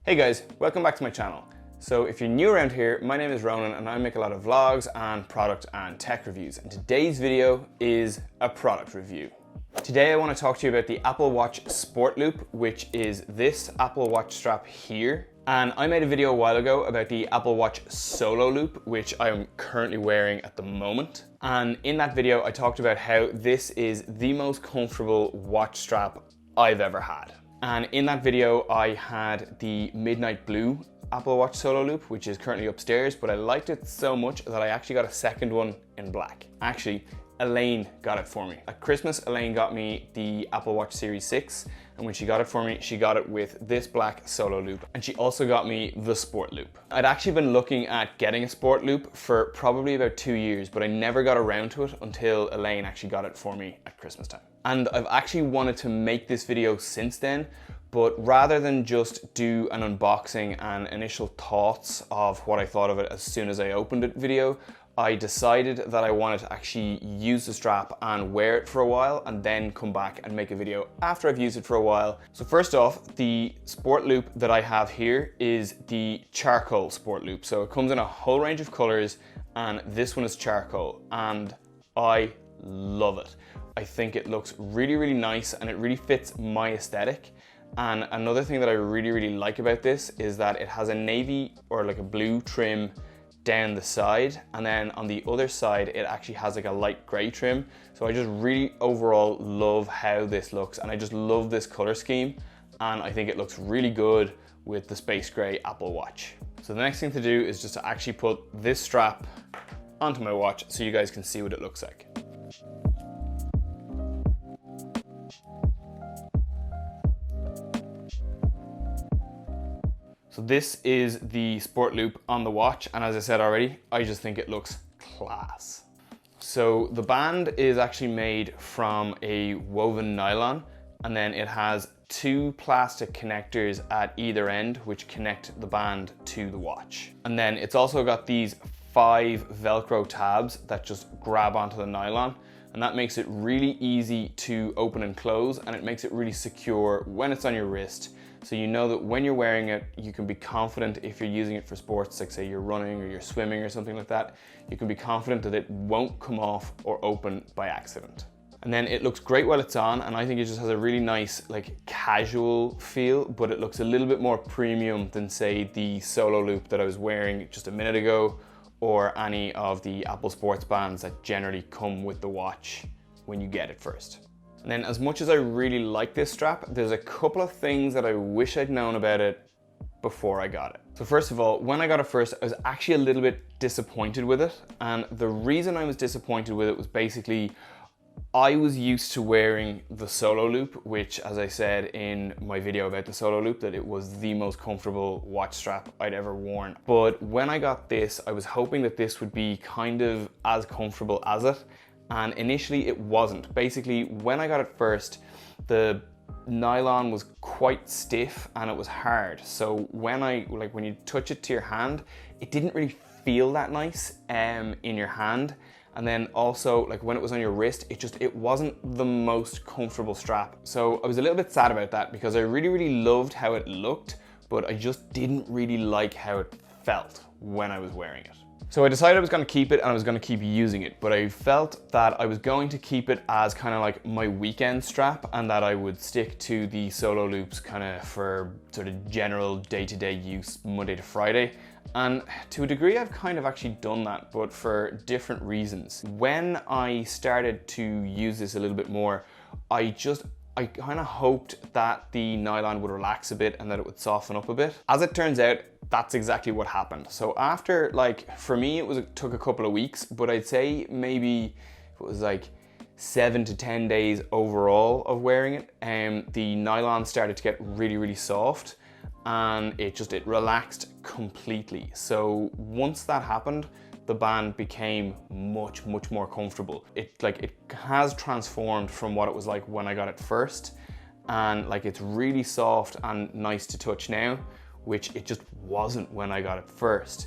Hey guys, welcome back to my channel. So if you're new around here, my name is Ronan and I make a lot of vlogs and product and tech reviews. And today's video is a product review. Today I want to talk to you about the Apple Watch Sport Loop, which is this Apple Watch strap here. And I made a video a while ago about the Apple Watch Solo Loop, which I'm currently wearing at the moment. And in that video, I talked about how this is the most comfortable watch strap I've ever had. And in that video, I had the Midnight Blue Apple Watch Solo Loop, which is currently upstairs, but I liked it so much that I actually got a second one in black. Actually, Elaine got it for me. At Christmas, Elaine got me the Apple Watch Series 6, and when she got it for me, she got it with this black Solo Loop, and she also got me the Sport Loop. I'd actually been looking at getting a Sport Loop for probably about 2 years, but I never got around to it until Elaine actually got it for me at Christmas time. And I've actually wanted to make this video since then, but rather than just do an unboxing and initial thoughts of what I thought of it as soon as I opened it video, I decided that I wanted to actually use the strap and wear it for a while and then come back and make a video after I've used it for a while. So first off, the Sport Loop that I have here is the Charcoal Sport Loop. So it comes in a whole range of colors and this one is charcoal and I love it. I think it looks really, really nice and it really fits my aesthetic. And another thing that I really, really like about this is that it has a navy or like a blue trim down the side, and then on the other side it actually has like a light gray trim. So I just really overall love how this looks, and I just love this color scheme, and I think it looks really good with the space gray Apple Watch. So the next thing to do is just to actually put this strap onto my watch so you guys can see what it looks like. So this is the Sport Loop on the watch, and as I said already, I just think it looks class. So the band is actually made from a woven nylon, and then it has 2 plastic connectors at either end which connect the band to the watch. And then it's also got these 5 Velcro tabs that just grab onto the nylon, and that makes it really easy to open and close, and it makes it really secure when it's on your wrist. So you know that when you're wearing it, you can be confident if you're using it for sports, like say you're running or you're swimming or something like that, you can be confident that it won't come off or open by accident. And then it looks great while it's on, and I think it just has a really nice like casual feel, but it looks a little bit more premium than say the Solo Loop that I was wearing just a minute ago, or any of the Apple Sports bands that generally come with the watch when you get it first. And then as much as I really like this strap, there's a couple of things that I wish I'd known about it before I got it. So first of all, when I got it first, I was actually a little bit disappointed with it. And the reason I was disappointed with it was basically, I was used to wearing the Solo Loop, which as I said in my video about the Solo Loop, that it was the most comfortable watch strap I'd ever worn. But when I got this, I was hoping that this would be kind of as comfortable as it. And initially it wasn't. Basically, when I got it first, the nylon was quite stiff and it was hard. So when you touch it to your hand, it didn't really feel that nice in your hand. And then also like when it was on your wrist, it wasn't the most comfortable strap. So I was a little bit sad about that because I really, really loved how it looked, but I just didn't really like how it felt when I was wearing it. So I decided I was going to keep it and I was going to keep using it, but I felt that I was going to keep it as kind of like my weekend strap, and that I would stick to the Solo Loops kind of for sort of general day-to-day use Monday to Friday. And to a degree I've kind of actually done that, but for different reasons. When I started to use this a little bit more, I kind of hoped that the nylon would relax a bit and that it would soften up a bit. As it turns out, that's exactly what happened. So after, for me, it took a couple of weeks, but I'd say maybe it was like 7 to 10 days overall of wearing it, the nylon started to get really, really soft, and it relaxed completely. So once that happened, the band became much, much more comfortable. It has transformed from what it was like when I got it first, and it's really soft and nice to touch now, which it just wasn't when I got it first.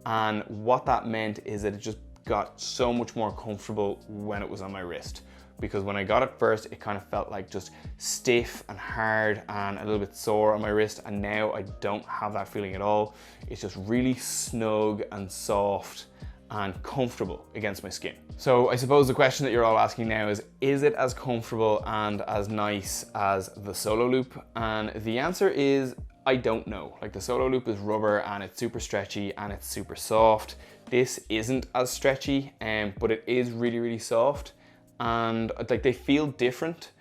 And what that meant is that it just got so much more comfortable when it was on my wrist. because when I got it first, it kind of felt like just stiff and hard and a little bit sore on my wrist, and now I don't have that feeling at all. It's just really snug and soft and comfortable against my skin. So I suppose the question that you're all asking now is it as comfortable and as nice as the Solo Loop? And the answer is, I don't know. Like, the Solo Loop is rubber and it's super stretchy and it's super soft. This isn't as stretchy, but it is really, really soft. And like, they feel different,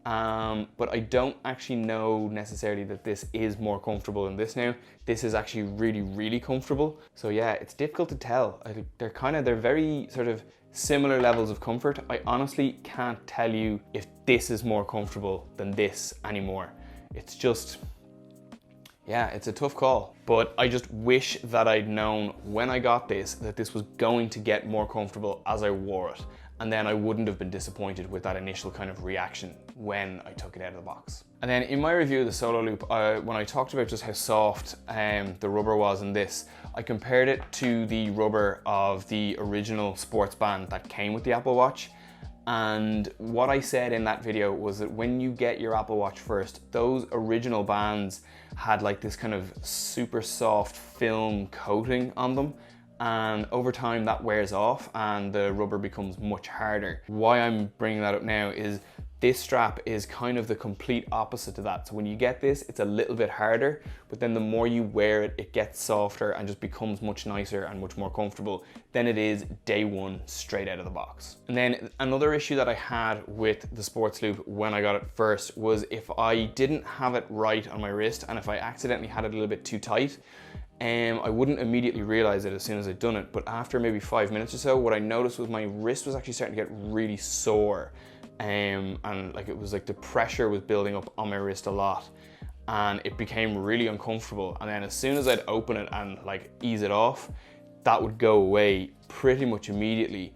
but I don't actually know necessarily that this is more comfortable than this now. This is actually really, really comfortable. So yeah, it's difficult to tell. I think they're very sort of similar levels of comfort. I honestly can't tell you if this is more comfortable than this anymore. It's just, yeah, it's a tough call. But I just wish that I'd known when I got this that this was going to get more comfortable as I wore it. And then I wouldn't have been disappointed with that initial kind of reaction when I took it out of the box. And then in my review of the Solo Loop, when I talked about just how soft the rubber was in this, I compared it to the rubber of the original sports band that came with the Apple Watch. And what I said in that video was that when you get your Apple Watch first, those original bands had like this kind of super soft film coating on them. And over time that wears off and the rubber becomes much harder. Why I'm bringing that up now is this strap is kind of the complete opposite to that. So when you get this, it's a little bit harder, but then the more you wear it, it gets softer and just becomes much nicer and much more comfortable than it is day one straight out of the box. And then another issue that I had with the Sports Loop when I got it first was if I didn't have it right on my wrist and if I accidentally had it a little bit too tight, I wouldn't immediately realize it as soon as I'd done it, but after maybe 5 minutes or so, what I noticed was my wrist was actually starting to get really sore, and like it was like the pressure was building up on my wrist a lot, and it became really uncomfortable. And then as soon as I'd open it and like ease it off, that would go away pretty much immediately.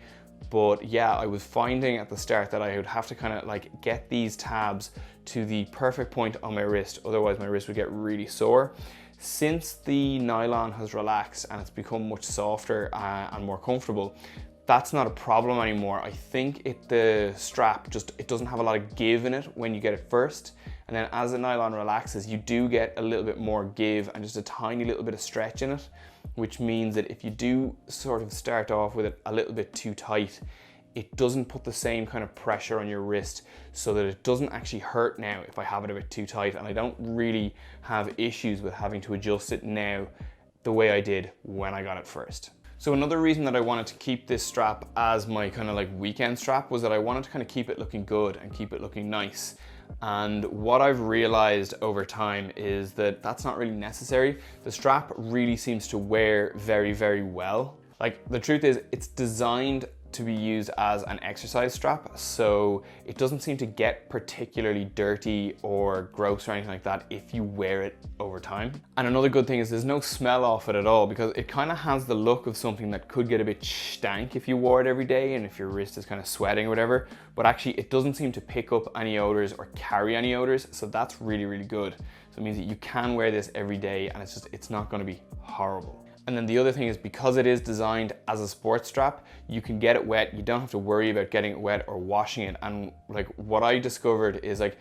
But yeah, I was finding at the start that I would have to kind of like get these tabs to the perfect point on my wrist, otherwise my wrist would get really sore. Since the nylon has relaxed and it's become much softer and more comfortable, that's not a problem anymore. I think the strap it doesn't have a lot of give in it when you get it first. And then as the nylon relaxes, you do get a little bit more give and just a tiny little bit of stretch in it, which means that if you do sort of start off with it a little bit too tight, it doesn't put the same kind of pressure on your wrist, so that it doesn't actually hurt now if I have it a bit too tight, and I don't really have issues with having to adjust it now the way I did when I got it first. So another reason that I wanted to keep this strap as my kind of like weekend strap was that I wanted to kind of keep it looking good and keep it looking nice. And what I've realized over time is that that's not really necessary. The strap really seems to wear very, very well. Like, the truth is, it's designed to be used as an exercise strap, so it doesn't seem to get particularly dirty or gross or anything like that if you wear it over time. And another good thing is there's no smell off it at all, because it kind of has the look of something that could get a bit stank if you wore it every day and if your wrist is kind of sweating or whatever, but actually it doesn't seem to pick up any odors or carry any odors, so that's really, really good. So it means that you can wear this every day and it's not going to be horrible. And then the other thing is, because it is designed as a sports strap, you can get it wet. You don't have to worry about getting it wet or washing it. And like, what I discovered is, like,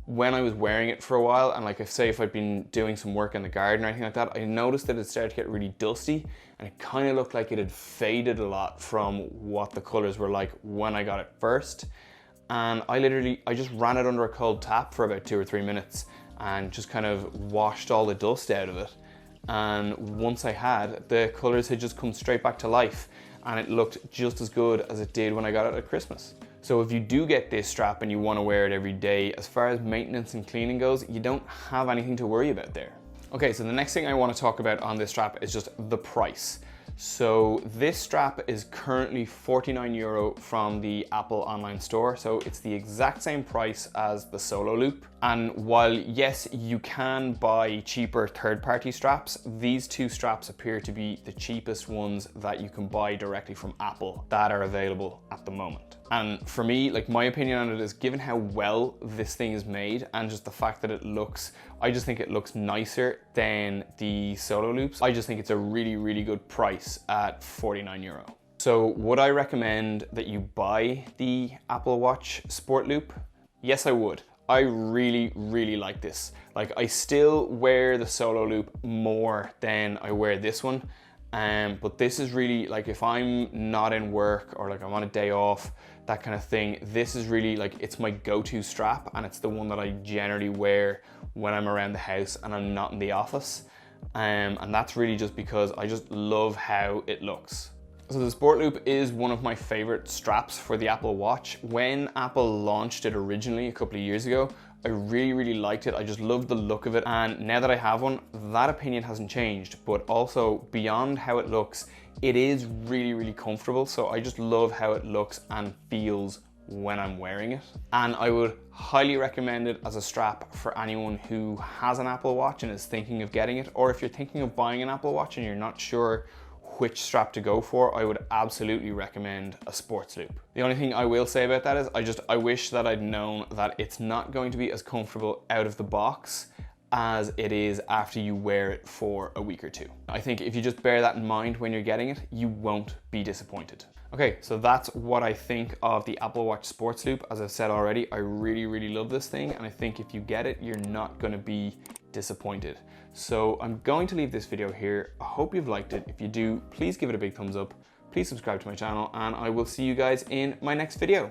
when I was wearing it for a while, and like if I'd been doing some work in the garden or anything like that, I noticed that it started to get really dusty, and it kind of looked like it had faded a lot from what the colors were like when I got it first. And I just ran it under a cold tap for about 2 or 3 minutes and just kind of washed all the dust out of it. And once I had, the colors had just come straight back to life, and it looked just as good as it did when I got it at Christmas. So if you do get this strap and you want to wear it every day, as far as maintenance and cleaning goes, you don't have anything to worry about there. Okay, so the next thing I want to talk about on this strap is just the price. So this strap is currently €49 from the Apple online store. So it's the exact same price as the Solo Loop. And while yes, you can buy cheaper third-party straps, these two straps appear to be the cheapest ones that you can buy directly from Apple that are available at the moment. And for me, like, my opinion on it is, given how well this thing is made and just the fact that I just think it looks nicer than the Solo Loops. I just think it's a really, really good price at €49. So would I recommend that you buy the Apple Watch Sport Loop? Yes, I would. I really, really like this. Like, I still wear the Solo Loop more than I wear this one. But this is really, like, if I'm not in work or like I'm on a day off, that kind of thing, this is really like, it's my go-to strap, and it's the one that I generally wear when I'm around the house and I'm not in the office. And that's really just because I just love how it looks. So the Sport Loop is one of my favorite straps for the Apple Watch. When Apple launched it originally a couple of years ago, I really, really liked it. I just loved the look of it. And now that I have one, that opinion hasn't changed. But also, beyond how it looks, it is really, really comfortable. So I just love how it looks and feels when I'm wearing it. And I would highly recommend it as a strap for anyone who has an Apple Watch and is thinking of getting it. Or if you're thinking of buying an Apple Watch and you're not sure which strap to go for, I would absolutely recommend a Sports Loop. The only thing I will say about that is I wish that I'd known that it's not going to be as comfortable out of the box as it is after you wear it for a week or two. I think if you just bear that in mind when you're getting it, you won't be disappointed. Okay, so that's what I think of the Apple Watch Sports Loop. As I've said already, I really, really love this thing, and I think if you get it, you're not gonna be disappointed. So I'm going to leave this video here. I hope you've liked it. If you do, please give it a big thumbs up. Please subscribe to my channel, and I will see you guys in my next video.